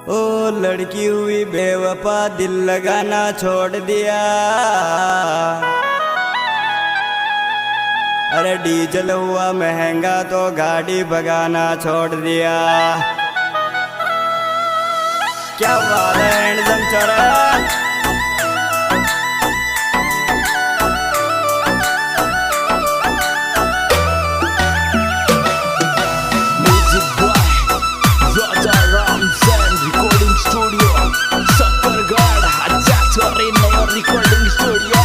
ओ लड़की हुई बेवफा दिल लगाना छोड़ दिया। अरे डीजल हुआ महंगा तो गाड़ी भगाना छोड़ दिया। क्या बात है हैंडसम चौरा। रिकॉर्डिंग स्टूडियो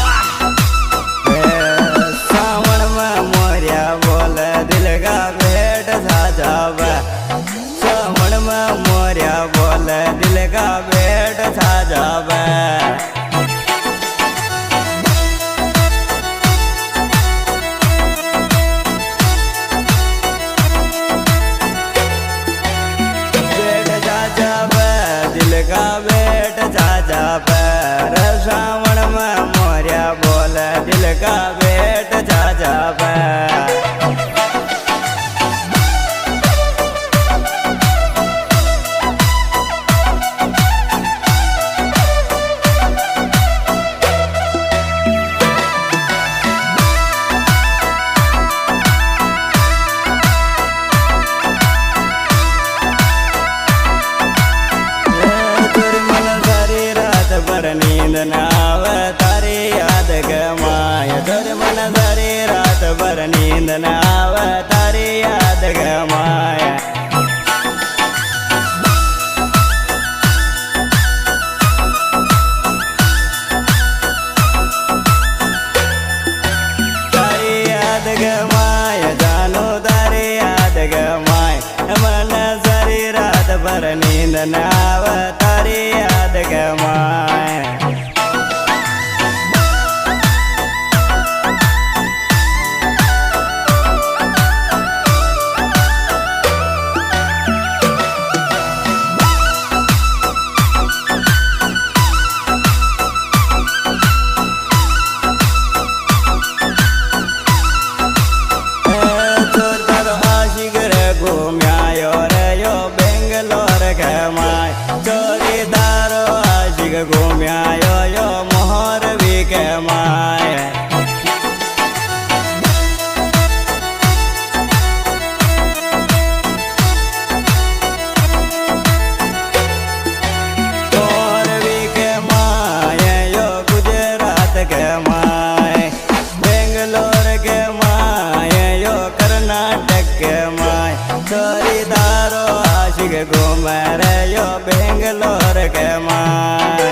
सावन में मोरिया बोल दिल का भेंट साजाव। सावन में मोरिया बोल दिल का भेंट साजाव। भेंट साजाव दिल का भेंट साजाव। सावन में मोरिया बोल दिल का भेंट साजाव। नींद नाव तारी याद गमाय तोर मन सारी रात भर नींद नाव तारी याद गमाय। तारी याद गमाय जानो तारी याद गमाय मन सारी रात भर नींद नाव तारी याद गमाय। घूम्या यो मोहर भी के माय। मोहर भी के माय यो गुजरात के माय। बेंगलोर के माय यो कर्नाटक के माय। छोरी दारो आशिक घूम रे यो बेंगलोर के माय।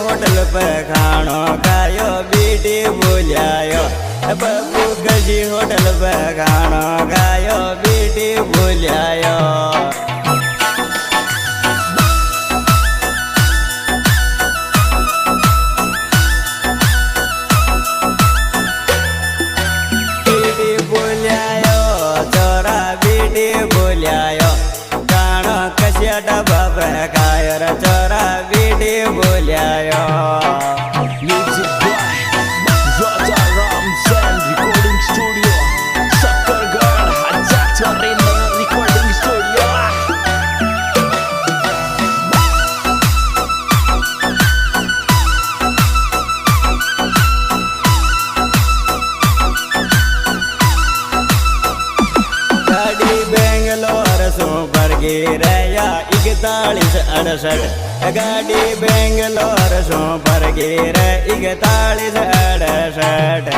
होटल पे खानो खायो बीटी भूलियायो। बबू कजी होटल पे खानो खायो बीटी भूलियायो। बीटी भूलियायो चोरा बीटी भूलियायो। खानो कशिया डब्बा पे खायो रे चोरा बीटी भूलियायो। गाड़ी बेंगलोर सो पर गिरया 4168। गाड़ी बेंगलोर सो पर गिर 4168।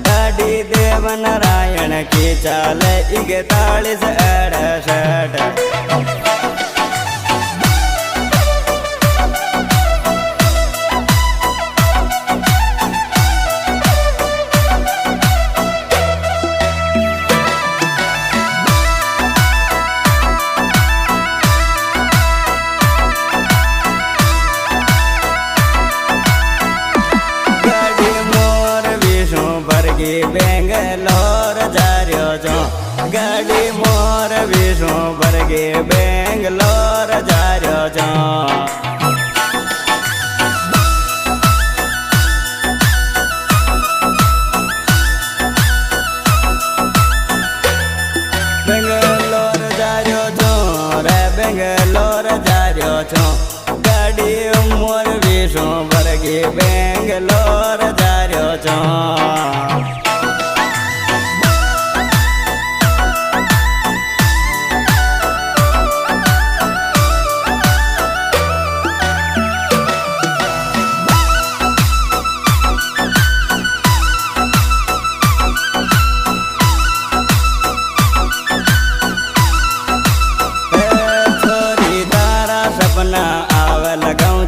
गाड़ी देव नारायण की चाल 4168। મોરબી બેંગલોર જાર્યો છો ગાડી મોરબી શું ભરગી બેંગલોર જાર્યો છો બેંગલોર જાર્યો છો રે બેંગલોર જાર્યો છો ગાડી મોરબી શું ભરગી બેંગલોર જાર્યો છો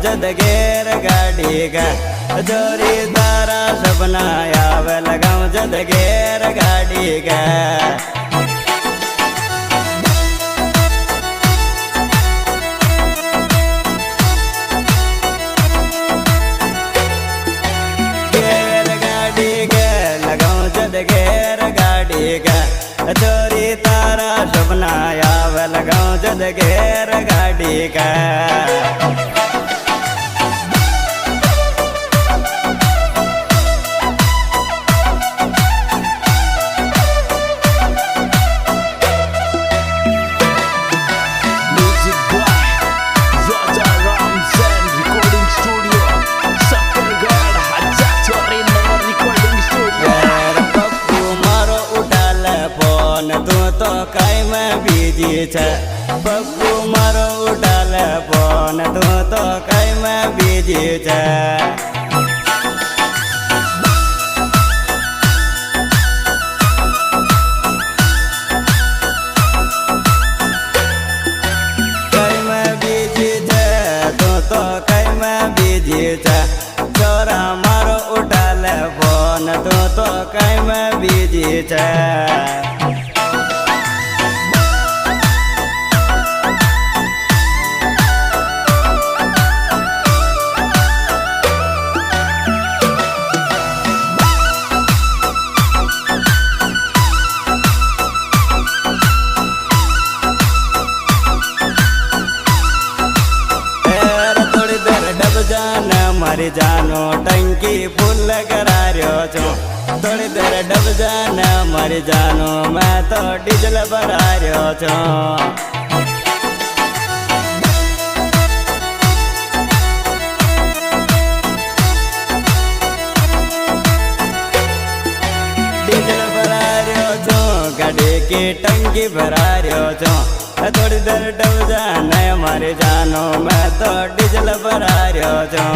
जदगेर गाड़ी का जोरी तारा सपना आवे लगाऊं जदगेर गाड़ी का गेर गाड़ी के लगाऊं जदगेर गाड़ी का जोरी तारा सपना आवे लगाऊं जदगेर गाड़ी का पप्पू मारो उठाल फोन तू तो कई में बिजी छे कई में बिजी छे तू तो कई में बिजी छे छोरा मारो उठाल फोन तू तो कई में बिजी छे मारी जानो टंकी फुल करार्यो छो थोड़ी देर डब जाने मारी जानो मैं तो डीजल भरार्यो छो डीजल भरार्यो छो गाड़ी की टंकी भरार्यो छो थोड़ी देर डब जाने मारी जानो मैं तो डीजल भरार्यो छो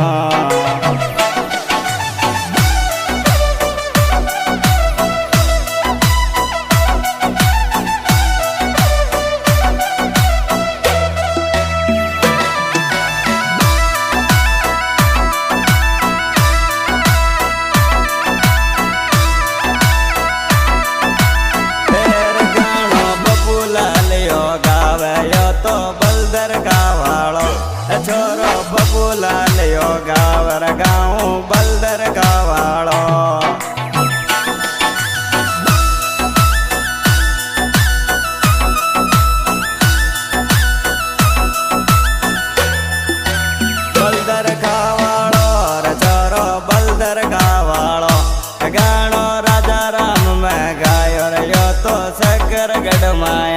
छोरो बबूलाल यो गावर गाँव बलदर गावाड़ो बलदर गावाड़ो छोरो बलदर गावाड़ो गानो राजा राम में गायो रे यो तो सकरगढ़ माय